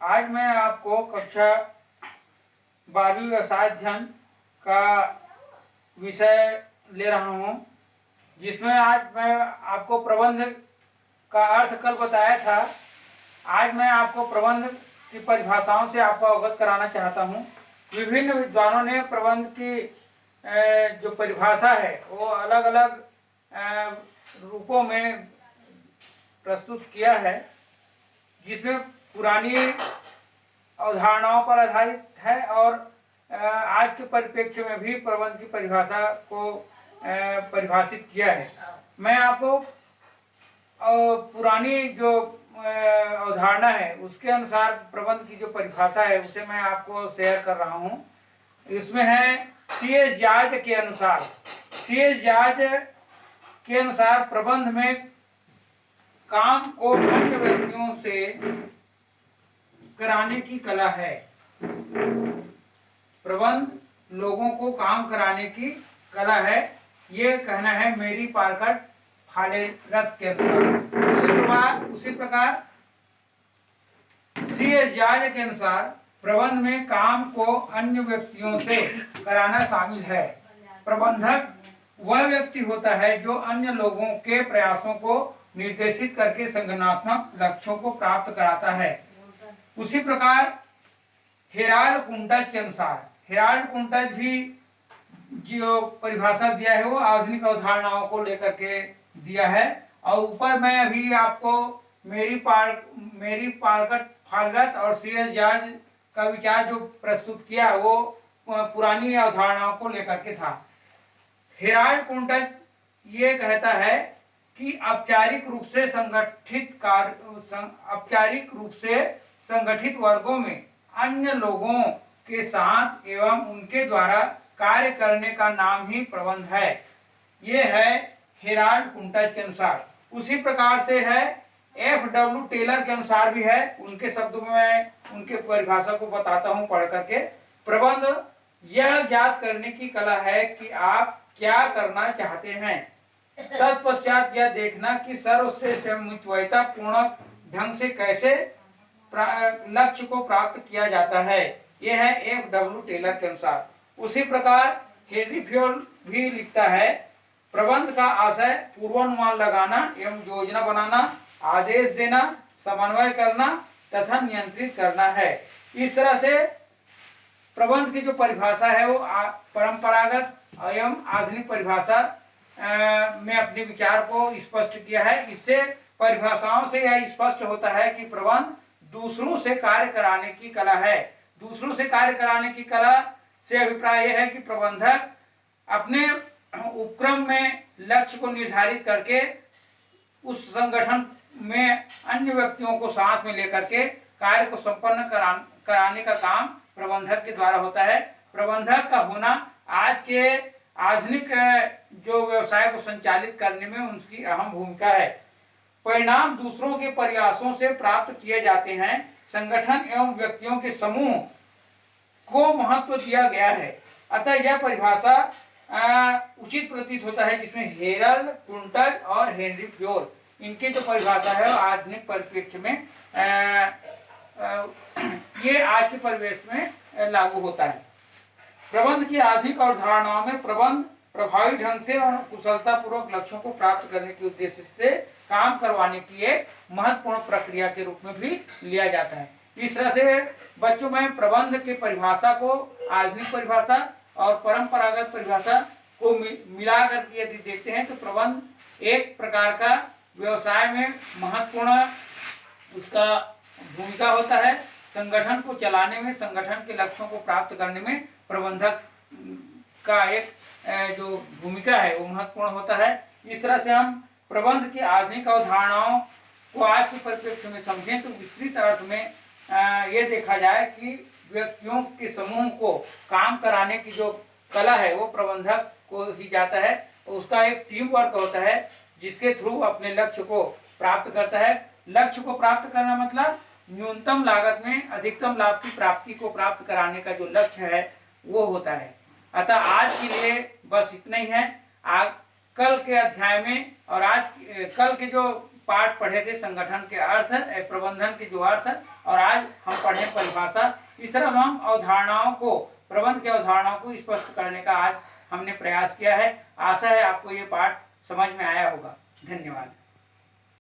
आज मैं आपको कक्षा 12वीं व्यवसाय अध्ययन का विषय ले रहा हूँ, जिसमें आज मैं आपको प्रबंध का अर्थ कल बताया था। आज मैं आपको प्रबंध की परिभाषाओं से आपको अवगत कराना चाहता हूँ। विभिन्न विद्वानों ने प्रबंध की जो परिभाषा है वो अलग अलग रूपों में प्रस्तुत किया है, जिसमें पुरानी अवधारणाओं पर आधारित है और आज के परिप्रेक्ष्य में भी प्रबंध की परिभाषा को परिभाषित किया है। मैं आपको पुरानी जो अवधारणा है उसके अनुसार प्रबंध की जो परिभाषा है उसे मैं आपको शेयर कर रहा हूँ। इसमें है C.S. जॉर्ज के अनुसार, C.S. जॉर्ज के अनुसार प्रबंध में काम को अन्य व्यक्तियों से कराने की कला है। प्रबंध लोगों को काम कराने की कला है, ये कहना है मेरी पार्कर फालेरत के अनुसार। उसी प्रकार C.S. जॉर्ज के अनुसार प्रबंध में काम को अन्य व्यक्तियों से कराना शामिल है। प्रबंधक वह व्यक्ति होता है जो अन्य लोगों के प्रयासों को निर्देशित करके संगठनात्मक लक्ष्यों को प्राप्त कराता है। उसी प्रकार हेराल्ड कुंटज के अनुसार, हेराल्ड कुंटज भी जो परिभाषा दिया है वो आधुनिक अवधारणाओं को लेकर के दिया है। और ऊपर मैं अभी आपको मेरी पार्कर फालेरत और C.S. जॉर्ज का विचार जो प्रस्तुत किया वो पुरानी अवधारणाओं को लेकर के था। हेराल्ड कुंटज ये कहता है कि औपचारिक रूप से संगठित वर्गों में अन्य लोगों के साथ एवं उनके द्वारा कार्य करने का नाम ही प्रबंध है। ये है हेराल्ड कुंटज के अनुसार। उसी प्रकार से है F.W. टेलर के अनुसार भी है। उनके शब्दों में मैं उनके परिभाषा को बताता हूँ पढ़ करके। प्रबंध यह ज्ञात करने की कला है कि आप क्या करना चाहते हैं, तत्पश्चात यह देखना कि सर्वश्रेष्ठ एवं मितव्ययितापूर्ण ढंग से कैसे लक्ष्य को प्राप्त किया जाता है। यह है F.W. टेलर के अनुसार। उसी प्रकार हेनरी फ्योल भी लिखता है, प्रबंध का आशय पूर्वानुमान लगाना एवं योजना बनाना, आदेश देना, समन्वय करना तथा नियंत्रित करना है। इस तरह से प्रबंध की जो परिभाषा है वो परंपरागत एवं आधुनिक परिभाषा में अपने विचार को स्पष्ट किया है। इससे परिभाषाओं से यह स्पष्ट होता है कि प्रबंध दूसरों से कार्य कराने की कला है। दूसरों से कार्य कराने की कला से अभिप्राय यह है कि प्रबंधक अपने उपक्रम में लक्ष्य को निर्धारित करके उस संगठन में अन्य व्यक्तियों को साथ में लेकर के कार्य को संपन्न कराने का काम प्रबंधक के द्वारा होता है। प्रबंधक का होना आज के आधुनिक जो व्यवसाय को संचालित करने में उनकी अहम भूमिका है। परिणाम दूसरों के प्रयासों से प्राप्त किए जाते हैं। संगठन एवं व्यक्तियों के समूह को महत्व दिया गया है। अतः यह परिभाषा उचित प्रतीत होता है, जिसमें हेराल्ड कुंटज और हेनरी फ्योल इनकी जो परिभाषा है आधुनिक परिप्रेक्ष्य में ये आज के परिवेश में लागू होता है। प्रबंध की आधुनिक अवधारणाओं में प्रबंध प्रभावी ढंग से और कुशलतापूर्वक लक्ष्यों को प्राप्त करने के उद्देश्य से काम करवाने की एक महत्वपूर्ण प्रक्रिया के रूप में भी लिया जाता है। इस तरह से बच्चों में प्रबंध की परिभाषा को आधुनिक परिभाषा और परंपरागत परिभाषा को मिला करके यदि देखते हैं तो प्रबंध एक प्रकार का व्यवसाय में महत्वपूर्ण उसका भूमिका होता है। संगठन को चलाने में, संगठन के लक्ष्यों को प्राप्त करने में प्रबंधक का एक जो भूमिका है वो महत्वपूर्ण होता है। इस तरह से हम प्रबंध की आधुनिक अवधारणाओं को आज के परिप्रेक्ष्य में समझें तो विस्तृत अर्थ में ये देखा जाए कि व्यक्तियों के समूह को काम कराने की जो कला है वो प्रबंधक को ही जाता है। उसका एक टीम वर्क होता है जिसके थ्रू अपने लक्ष्य को प्राप्त करता है। लक्ष्य को प्राप्त करना मतलब न्यूनतम लागत में अधिकतम लाभ की प्राप्ति को प्राप्त कराने का जो लक्ष्य है वो होता है। अतः आज के लिए बस इतना ही है। कल के अध्याय में और कल के जो पाठ पढ़े थे संगठन के अर्थ, प्रबंधन के जो अर्थ, और आज हम पढ़े परिभाषा। इस तरह हम अवधारणाओं को, प्रबंध की अवधारणाओं को स्पष्ट करने का आज हमने प्रयास किया है। आशा है आपको ये पाठ समझ में आया होगा। धन्यवाद।